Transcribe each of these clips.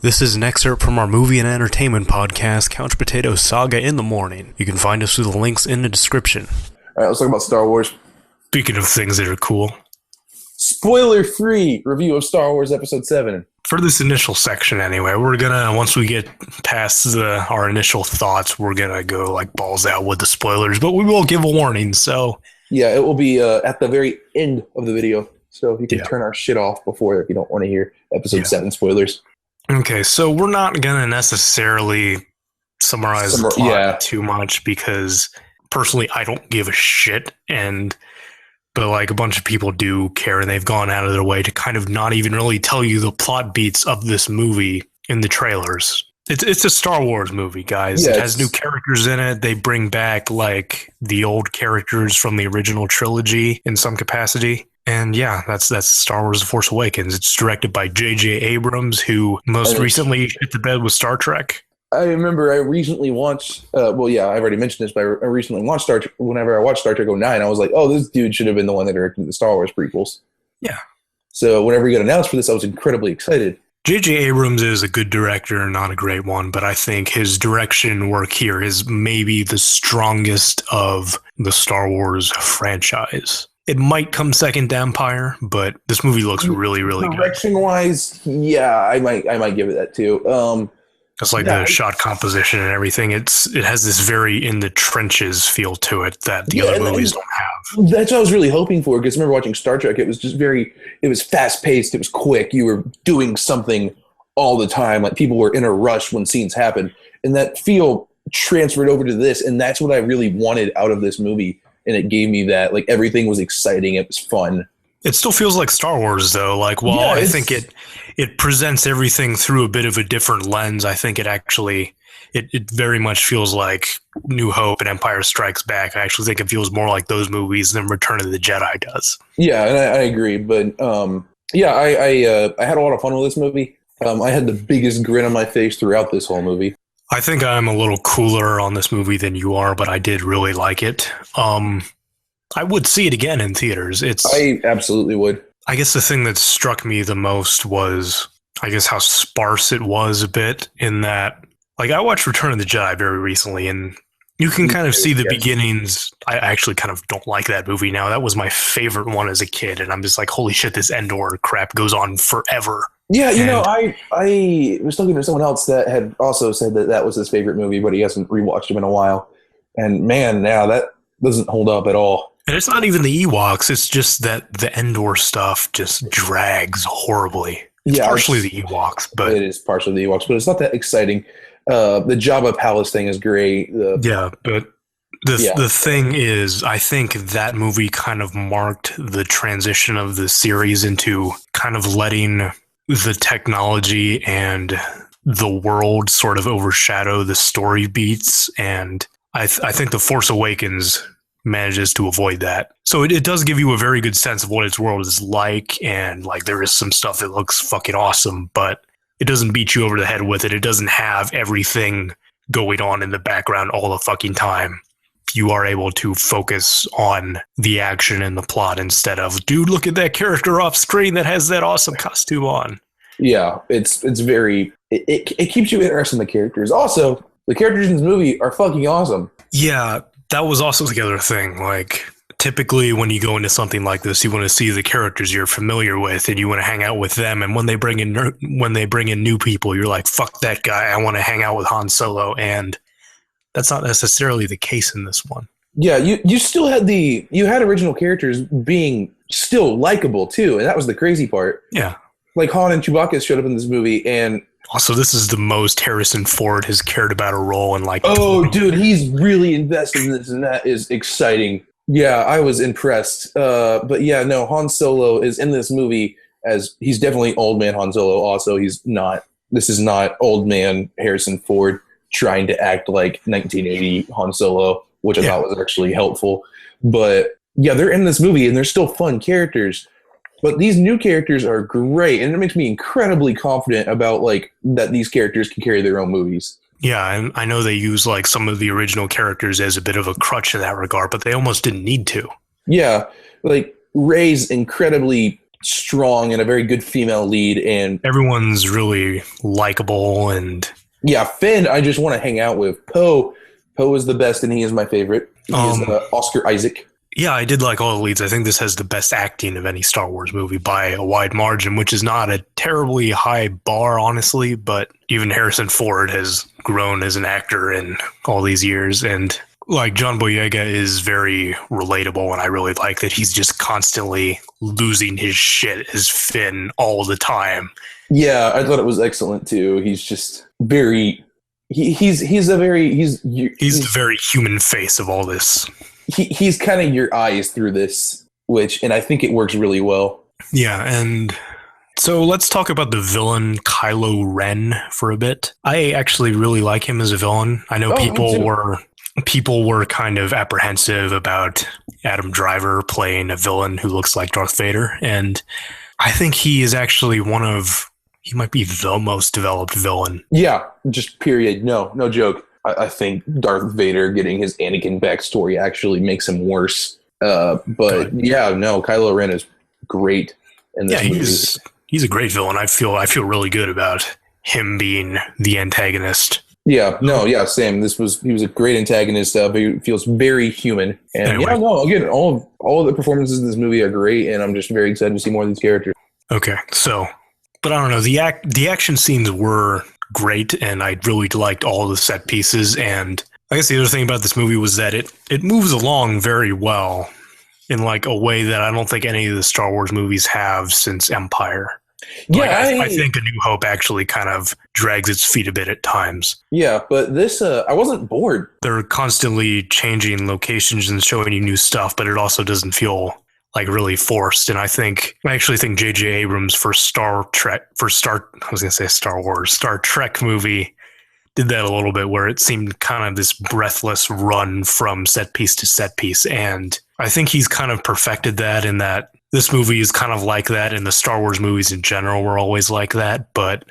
This is an excerpt from our movie and entertainment podcast, Couch Potato Saga in the Morning. You can find us through the links in the description. All right, let's talk about Star Wars. Speaking of things that are cool. Spoiler-free review of Star Wars Episode 7. For this initial section anyway, we're gonna, once we get past our initial thoughts, we're gonna go like balls out with the spoilers, but we will give a warning, so... Yeah, it will be at the very end of the video, so you can turn our shit off before if you don't want to hear Episode 7 spoilers. Okay, so we're not gonna necessarily summarize the plot too much because personally I don't give a shit, but like a bunch of people do care, and they've gone out of their way to kind of not even really tell you the plot beats of this movie in the trailers. It's a Star Wars movie, guys. Yeah, it has new characters in it. They bring back like the old characters from the original trilogy in some capacity. And yeah, that's Star Wars The Force Awakens. It's directed by J.J. Abrams, who most recently hit the bed with Star Trek. I remember I recently watched, I've already mentioned this, but I recently watched Star Trek. Whenever I watched Star Trek 09, I was like, oh, this dude should have been the one that directed the Star Wars prequels. Yeah. So whenever he got announced for this, I was incredibly excited. J.J. Abrams is a good director, not a great one, but I think his direction work here is maybe the strongest of the Star Wars franchise. It might come second to Empire, but this movie looks really, really good. Direction-wise, yeah, I might give it that too. It's like the shot composition and everything. It has this very in the trenches feel to it that the other movies don't have. That's what I was really hoping for, because I remember watching Star Trek. It was just it was fast-paced. It was quick. You were doing something all the time. Like people were in a rush when scenes happened. And that feel transferred over to this, and that's what I really wanted out of this movie. And it gave me that. Like everything was exciting. It was fun. It still feels like Star Wars, though. Like, while I think it presents everything through a bit of a different lens, I think it very much feels like New Hope and Empire Strikes Back. I actually think it feels more like those movies than Return of the Jedi does. Yeah, and I agree. But I had a lot of fun with this movie. I had the biggest grin on my face throughout this whole movie. I think I'm a little cooler on this movie than you are, but I did really like it. I would see it again in theaters. I absolutely would. I guess the thing that struck me the most was, I guess, how sparse it was a bit, in that, like, I watched Return of the Jedi very recently, and you can kind of see the beginnings. I actually kind of don't like that movie now. That was my favorite one as a kid, and I'm just like, holy shit, this Endor crap goes on forever. Yeah, I was talking to someone else that had also said that was his favorite movie, but he hasn't rewatched them in a while. And man, now that doesn't hold up at all. And it's not even the Ewoks. It's just that the Endor stuff just drags horribly. It's partially the Ewoks, but it is partially the Ewoks, but it's not that exciting. The Jabba Palace thing is great. But the thing is, I think that movie kind of marked the transition of the series into kind of letting the technology and the world sort of overshadow the story beats. And I think The Force Awakens manages to avoid that. So it does give you a very good sense of what its world is like, and like there is some stuff that looks fucking awesome, but it doesn't beat you over the head with it. It doesn't have everything going on in the background all the fucking time. You are able to focus on the action and the plot instead of, dude, look at that character off screen that has that awesome costume on. Yeah, it's very it keeps you interested in the characters. Also, the characters in this movie are fucking awesome. Yeah, that was also the other thing. Like, typically when you go into something like this, you want to see the characters you're familiar with, and you want to hang out with them. And when they bring in new people, you're like, fuck that guy, I want to hang out with Han Solo. And that's not necessarily the case in this one. Yeah, you still had original characters being still likable too, and that was the crazy part. Yeah, like Han and Chewbacca showed up in this movie, and also, this is the most Harrison Ford has cared about a role in like... Oh, dude, he's really invested in this, and that is exciting. Yeah, I was impressed. But yeah, no, Han Solo is in this movie as... He's definitely old man Han Solo also. This is not old man Harrison Ford trying to act like 1980 Han Solo, which I thought was actually helpful. But yeah, they're in this movie, and they're still fun characters. But these new characters are great, and it makes me incredibly confident about like that these characters can carry their own movies. Yeah, and I know they use like some of the original characters as a bit of a crutch in that regard, but they almost didn't need to. Yeah, like Rey's incredibly strong and a very good female lead, and everyone's really likable. And yeah, Finn, I just want to hang out with. Poe is the best, and he is my favorite. He is Oscar Isaac. Yeah, I did like all the leads. I think this has the best acting of any Star Wars movie by a wide margin, which is not a terribly high bar, honestly, but even Harrison Ford has grown as an actor in all these years. And like John Boyega is very relatable, and I really like that he's just constantly losing his shit as Finn all the time. Yeah, I thought it was excellent too. He's just very he's the very human face of all this. He's kind of your eyes through this, and I think it works really well. Yeah, and so let's talk about the villain Kylo Ren for a bit. I actually really like him as a villain. I know people were kind of apprehensive about Adam Driver playing a villain who looks like Darth Vader, and I think he is actually he might be the most developed villain. Yeah, just period. No joke. I think Darth Vader getting his Anakin backstory actually makes him worse. But yeah, no, Kylo Ren is great in this movie. He's a great villain. I feel really good about him being the antagonist. Yeah, same. He was a great antagonist. But he feels very human. And anyway. Again, all of the performances in this movie are great, and I'm just very excited to see more of these characters. Okay, so, but I don't know. The action scenes were great, and I really liked all the set pieces. And I guess the other thing about this movie was that it moves along very well in like a way that I don't think any of the Star Wars movies have since Empire. Yeah, I think A New Hope actually kind of drags its feet a bit at times. Yeah, but this, I wasn't bored. They're constantly changing locations and showing you new stuff, but it also doesn't feel like really forced. And I actually think J.J. Abrams for Star Trek movie did that a little bit, where it seemed kind of this breathless run from set piece to set piece. And I think he's kind of perfected that, in that this movie is kind of like that, and the Star Wars movies in general were always like that. But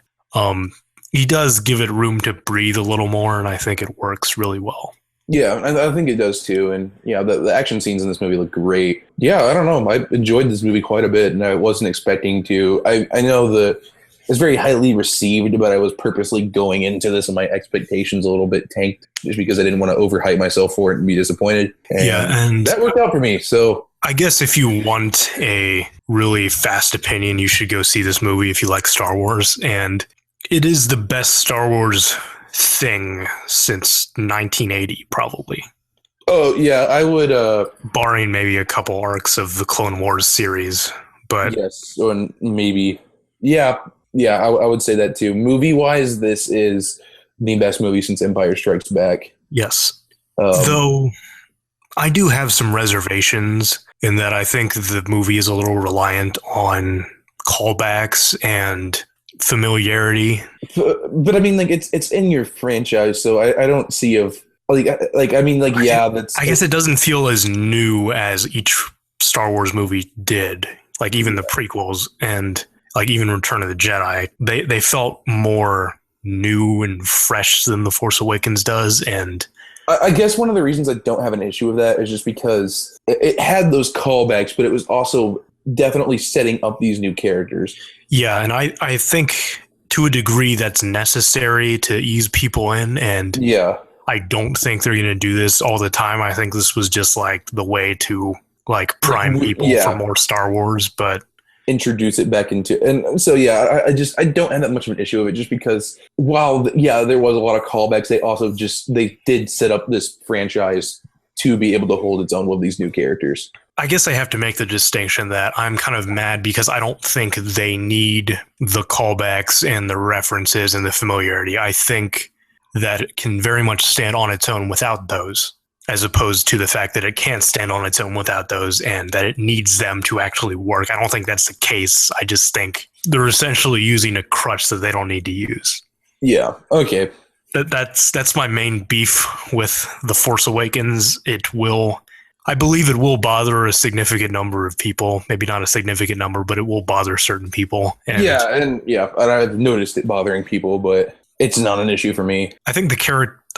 he does give it room to breathe a little more, and I think it works really well. Yeah, I think it does too. And yeah, the action scenes in this movie look great. Yeah, I don't know. I enjoyed this movie quite a bit, and I wasn't expecting to. I know that it's very highly received, but I was purposely going into this and my expectations a little bit tanked just because I didn't want to overhype myself for it and be disappointed. And that worked out for me. So I guess if you want a really fast opinion, you should go see this movie if you like Star Wars. And it is the best Star Wars thing since 1980, probably. Oh, yeah, I would... barring maybe a couple arcs of the Clone Wars series, but... Yes, or maybe... Yeah, I would say that too. Movie-wise, this is the best movie since Empire Strikes Back. Yes. Though I do have some reservations in that I think the movie is a little reliant on callbacks and familiarity. But I mean, like, it's in your franchise, so I don't see I guess it doesn't feel as new as each Star Wars movie did. Like even the prequels and like even Return of the Jedi, they felt more new and fresh than The Force Awakens does. And I guess one of the reasons I don't have an issue with that is just because it had those callbacks, but it was also definitely setting up these new characters. Yeah, and I think to a degree that's necessary to ease people in. And yeah, I don't think they're going to do this all the time. I think this was just like the way to like prime people for more Star Wars, but introduce it back into. And so, yeah, I don't have that much of an issue with it just because while, there was a lot of callbacks, they did set up this franchise to be able to hold its own with these new characters. I guess I have to make the distinction that I'm kind of mad because I don't think they need the callbacks and the references and the familiarity. I think that it can very much stand on its own without those, as opposed to the fact that it can't stand on its own without those and that it needs them to actually work. I don't think that's the case. I just think they're essentially using a crutch that they don't need to use. Yeah. Okay. That's my main beef with The Force Awakens. I believe it will bother a significant number of people. Maybe not a significant number, but it will bother certain people. And I've noticed it bothering people, but it's not an issue for me. I think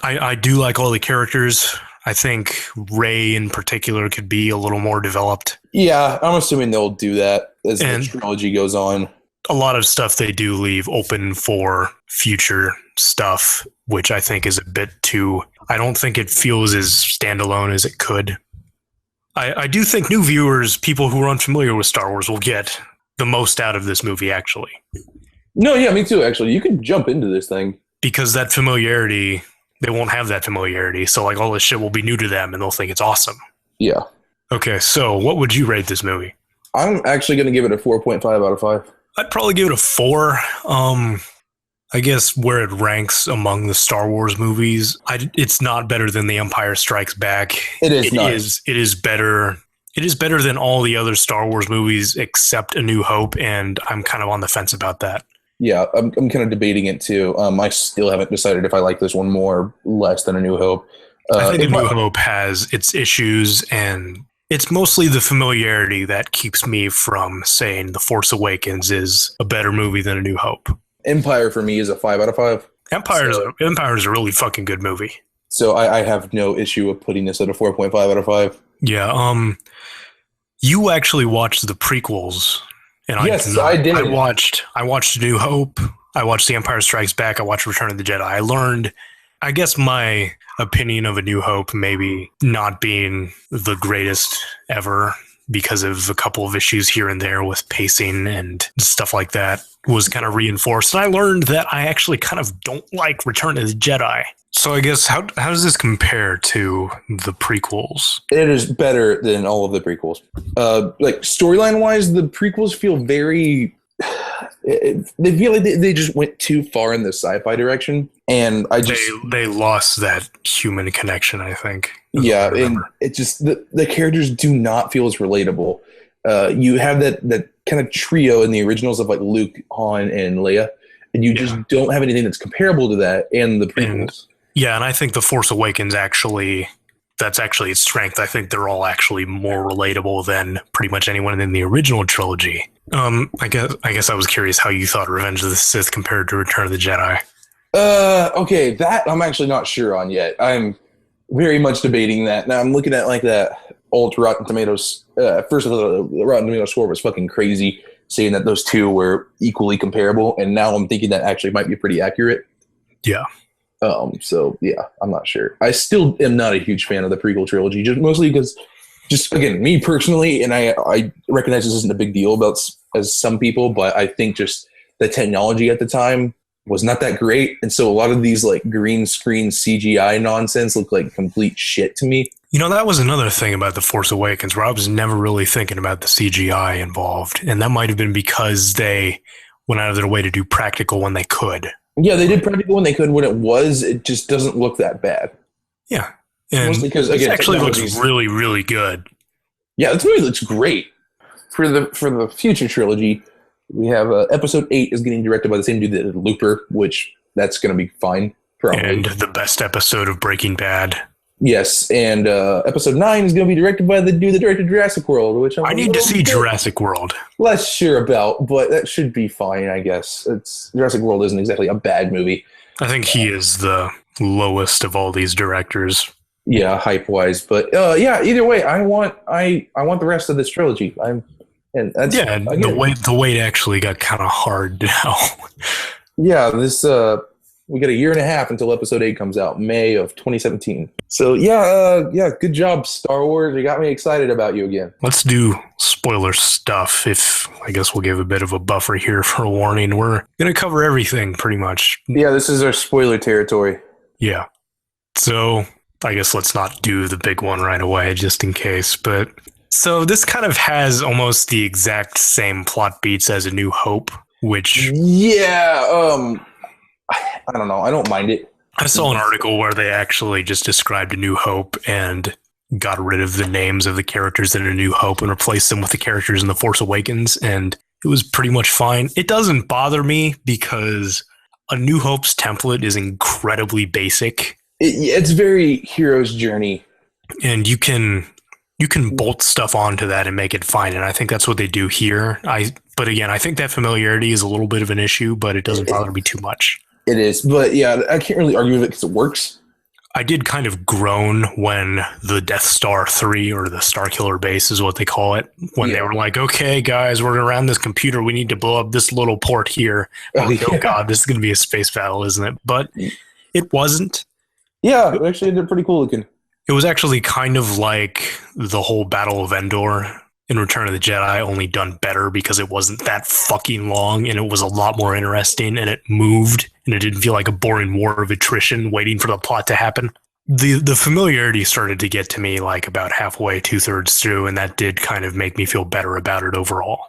I do like all the characters. I think Rey in particular could be a little more developed. Yeah, I'm assuming they'll do that. as the trilogy goes on. A lot of stuff they do leave open for future stuff, which I think is a bit too... I don't think it feels as standalone as it could. I do think new viewers, people who are unfamiliar with Star Wars, will get the most out of this movie, actually. No, yeah, me too, actually. You can jump into this thing. Because that familiarity, they won't have that familiarity. So, like, all this shit will be new to them, and they'll think it's awesome. Yeah. Okay, so what would you rate this movie? I'm actually going to give it a 4.5 out of 5. I'd probably give it a 4. I guess where it ranks among the Star Wars movies, it's not better than The Empire Strikes Back. It is better. It is better than all the other Star Wars movies except A New Hope, and I'm kind of on the fence about that. Yeah, I'm kind of debating it too. I still haven't decided if I like this one more or less than A New Hope. I think A New Hope has its issues, and it's mostly the familiarity that keeps me from saying The Force Awakens is a better movie than A New Hope. Empire for me is a 5 out of 5. Empire is a really fucking good movie. So I have no issue with putting this at a 4.5 out of 5. Yeah. You actually watched the prequels, and yes, I did. I watched A New Hope. I watched The Empire Strikes Back. I watched Return of the Jedi. I learned, I guess, my opinion of A New Hope maybe not being the greatest ever because of a couple of issues here and there with pacing and stuff like that was kind of reinforced. And I learned that I actually kind of don't like Return of the Jedi. So I guess how does this compare to the prequels? It is better than all of the prequels. Like storyline wise, the prequels feel very... They feel like they just went too far in the sci-fi direction, and they lost that human connection, I think. Yeah, and it just the characters do not feel as relatable. You have that kind of trio in the originals of like Luke, Han, and Leia, and you just don't have anything that's comparable to that in the prequels. And I think The Force Awakens that's actually its strength. I think they're all actually more relatable than pretty much anyone in the original trilogy. I guess I was curious how you thought Revenge of the Sith compared to Return of the Jedi. Okay, that I'm actually not sure on yet. I'm very much debating that. Now I'm looking at like that old Rotten Tomatoes. First of all, the Rotten Tomatoes score was fucking crazy, saying that those two were equally comparable, and now I'm thinking that actually might be pretty accurate. Yeah. So yeah, I'm not sure. I still am not a huge fan of the prequel trilogy, just mostly because, just again, me personally, and I recognize this isn't a big deal about as some people, but I think just the technology at the time was not that great, and so a lot of these like green screen CGI nonsense look like complete shit to me. You know, that was another thing about The Force Awakens, where I was never really thinking about the CGI involved, and that might have been because they went out of their way to do practical when they could. Yeah, they did practical when they could. When it just doesn't look that bad. Yeah, and mostly because again, it actually looks really, really good. Yeah, this movie looks great. For the future trilogy, we have Episode 8 is getting directed by the same dude that did Looper, which that's going to be fine. Probably. And the best episode of Breaking Bad. Yes, and Episode 9 is going to be directed by the dude that directed Jurassic World, which I need to see Jurassic World. Less sure about, but that should be fine, I guess. Jurassic World isn't exactly a bad movie. I think he is the lowest of all these directors. Yeah, hype-wise, but yeah. Either way, I want the rest of this trilogy. The wait actually got kind of hard now. Yeah, this we got a year and a half until Episode 8 comes out, May of 2017. So yeah, good job, Star Wars. You got me excited about you again. Let's do spoiler stuff. I guess we'll give a bit of a buffer here for a warning. We're gonna cover everything pretty much. Yeah, this is our spoiler territory. Yeah. So I guess let's not do the big one right away, just in case. But so this kind of has almost the exact same plot beats as A New Hope, which I don't know. I don't mind it. I saw an article where they actually just described A New Hope and got rid of the names of the characters in A New Hope and replaced them with the characters in The Force Awakens, and it was pretty much fine. It doesn't bother me because A New Hope's template is incredibly basic. It's very hero's journey. And you can bolt stuff onto that and make it fine, and I think that's what they do here. But again, I think that familiarity is a little bit of an issue, but it doesn't bother me too much. It is, but yeah, I can't really argue with it because it works. I did kind of groan when the Death Star 3, or the Starkiller Base is what they call it, when they were like, okay, guys, we're around this computer. We need to blow up this little port here. Oh God, this is going to be a space battle, isn't it? But it wasn't. Yeah, actually, they're pretty cool looking. It was actually kind of like the whole Battle of Endor in Return of the Jedi, only done better because it wasn't that fucking long and it was a lot more interesting and it moved and it didn't feel like a boring war of attrition waiting for the plot to happen. The familiarity started to get to me like about halfway, 2/3 through, and that did kind of make me feel better about it overall.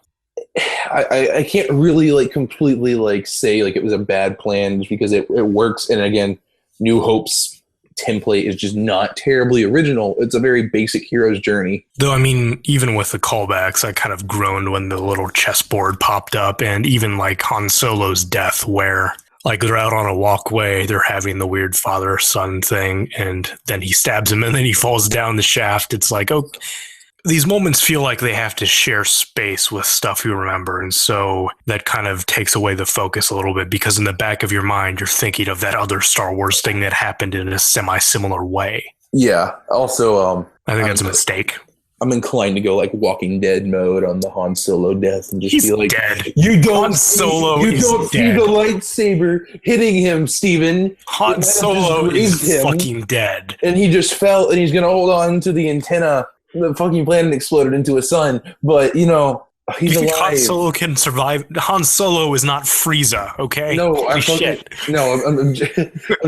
I can't really like completely like say like it was a bad plan just because it works. And again, New Hope's template is just not terribly original. It's a very basic hero's journey. Though, I mean, even with the callbacks, I kind of groaned when the little chessboard popped up, and even like Han Solo's death, where like they're out on a walkway, they're having the weird father-son thing, and then he stabs him and then he falls down the shaft. It's like, oh, these moments feel like they have to share space with stuff you remember. And so that kind of takes away the focus a little bit because in the back of your mind, you're thinking of that other Star Wars thing that happened in a semi-similar way. Yeah. Also, I think that's a mistake. I'm inclined to go like Walking Dead mode on the Han Solo death and just be like, dead. You don't Han Solo you don't see the lightsaber hitting him, Steven. Han Solo is fucking dead. And he just fell and he's going to hold on to the antenna. The fucking planet exploded into a sun, but you know he's alive. Han Solo can survive. Han Solo is not Frieza, okay? No, I'm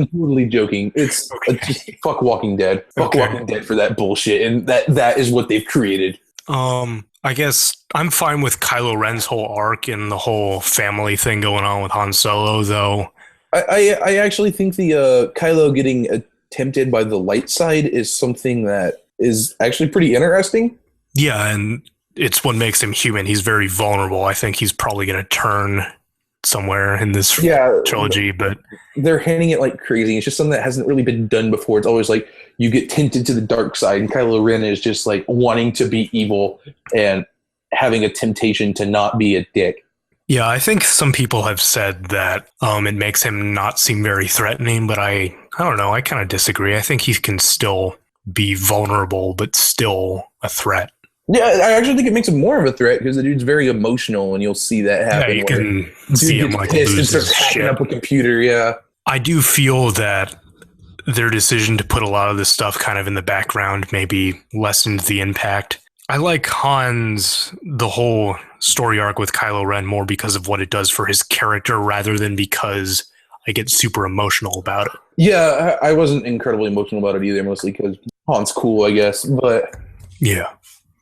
totally joking. It's just fuck Walking Dead. Fuck Walking Dead for that bullshit, and that is what they've created. I guess I'm fine with Kylo Ren's whole arc and the whole family thing going on with Han Solo, though. I actually think the Kylo getting tempted by the light side is something that is actually pretty interesting. Yeah, and it's what makes him human. He's very vulnerable. I think he's probably going to turn somewhere in this trilogy, but they're handing it like crazy. It's just something that hasn't really been done before. It's always like you get tinted to the dark side, and Kylo Ren is just like wanting to be evil and having a temptation to not be a dick. Yeah, I think some people have said that it makes him not seem very threatening, but I don't know. I kind of disagree. I think he can still be vulnerable, but still a threat. Yeah, I actually think it makes him more of a threat because the dude's very emotional, and you'll see that happen. Yeah, you can see him like lose his shit. Up a computer. Yeah, I do feel that their decision to put a lot of this stuff kind of in the background maybe lessened the impact. I like the whole story arc with Kylo Ren more because of what it does for his character rather than because I get super emotional about it. Yeah, I wasn't incredibly emotional about it either, mostly because Han's cool, I guess. But yeah,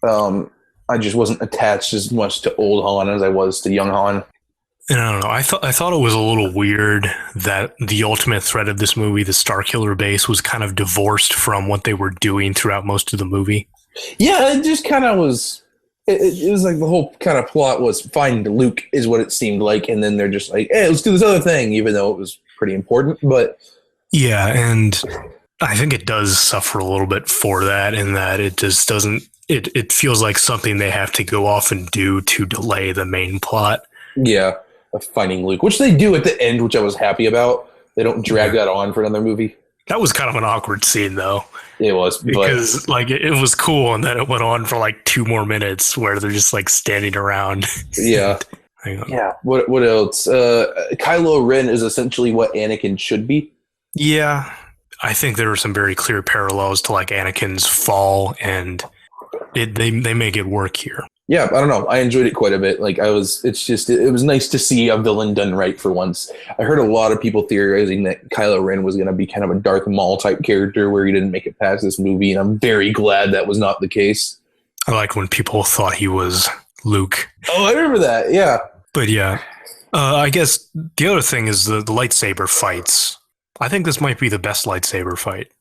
I just wasn't attached as much to old Han as I was to young Han. And I don't know. I thought it was a little weird that the ultimate threat of this movie, the Starkiller Base, was kind of divorced from what they were doing throughout most of the movie. Yeah, it just kind of was. It was like the whole kind of plot was find Luke is what it seemed like, and then they're just like, hey, let's do this other thing, even though it was pretty important. But yeah, and I think it does suffer a little bit for that, in that it just doesn't. It feels like something they have to go off and do to delay the main plot. Yeah, of finding Luke, which they do at the end, which I was happy about. They don't drag that on for another movie. That was kind of an awkward scene, though. It was, because like it was cool, and then it went on for like 2 more minutes where they're just like standing around. Yeah, yeah. What else? Kylo Ren is essentially what Anakin should be. Yeah, I think there are some very clear parallels to like Anakin's fall, and they make it work here. Yeah, I don't know. I enjoyed it quite a bit. Like it was nice to see a villain done right for once. I heard a lot of people theorizing that Kylo Ren was going to be kind of a Darth Maul type character where he didn't make it past this movie, and I'm very glad that was not the case. I like when people thought he was Luke. Oh, I remember that. Yeah. But yeah, I guess the other thing is the lightsaber fights. I think this might be the best lightsaber fight.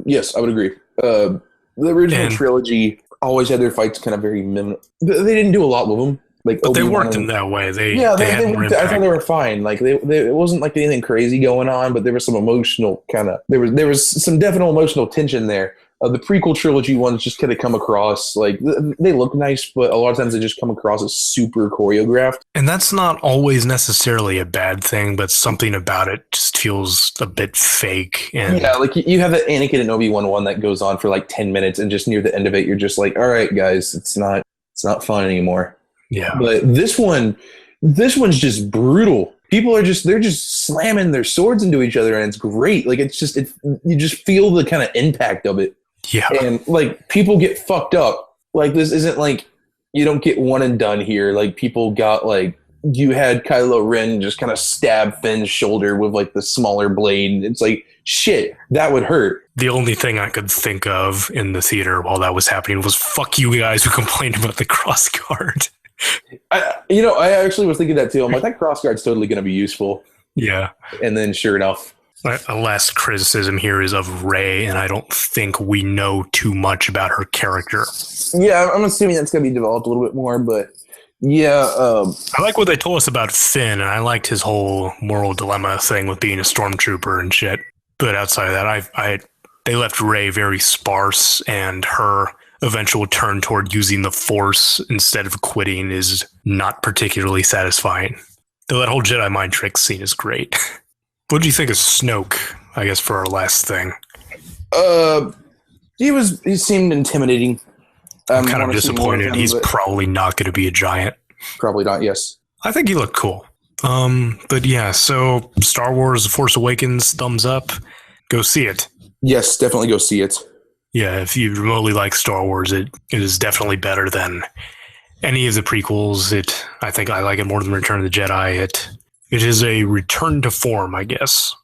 Yes, I would agree. The original trilogy always had their fights kind of very minimal. They didn't do a lot with them. Like, but they worked in that way. They had more impact. I thought they were fine. Like it wasn't like anything crazy going on, but there was some emotional kind of there was some definite emotional tension there. The prequel trilogy ones just kind of come across like they look nice, but a lot of times they just come across as super choreographed. And that's not always necessarily a bad thing, but something about it just feels a bit fake. And yeah, like you have the Anakin and Obi-Wan one that goes on for like 10 minutes, and just near the end of it, you're just like, all right, guys, it's not fun anymore. Yeah. But this one's just brutal. People are they're just slamming their swords into each other, and it's great. Like you just feel the kind of impact of it. Yeah. And like people get fucked up. Like this isn't like you don't get one and done here. Like people got like you had Kylo Ren just kind of stab Finn's shoulder with like the smaller blade. It's like shit, that would hurt. The only thing I could think of in the theater while that was happening was fuck you guys who complained about the crossguard. I actually was thinking that too. I'm like, that crossguard's totally going to be useful. Yeah. And then sure enough. The last criticism here is of Rey, and I don't think we know too much about her character. Yeah, I'm assuming that's going to be developed a little bit more, but yeah. I like what they told us about Finn, and I liked his whole moral dilemma thing with being a stormtrooper and shit. But outside of that, they left Rey very sparse, and her eventual turn toward using the Force instead of quitting is not particularly satisfying. Though that whole Jedi mind trick scene is great. What do you think of Snoke, I guess, for our last thing? He seemed intimidating. I'm kind of disappointed. He's probably not going to be a giant. Probably not, yes. I think he looked cool. But yeah, so Star Wars The Force Awakens, thumbs up. Go see it. Yes, definitely go see it. Yeah, if you remotely like Star Wars, it is definitely better than any of the prequels. I think I like it more than Return of the Jedi. It is a return to form, I guess.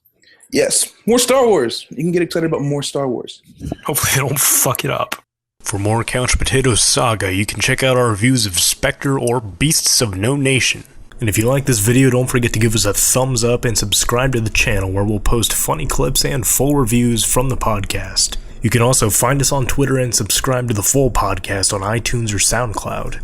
Yes, more Star Wars. You can get excited about more Star Wars. Hopefully they don't fuck it up. For more Couch Potato Saga, you can check out our reviews of Spectre or Beasts of No Nation. And if you like this video, don't forget to give us a thumbs up and subscribe to the channel where we'll post funny clips and full reviews from the podcast. You can also find us on Twitter and subscribe to the full podcast on iTunes or SoundCloud.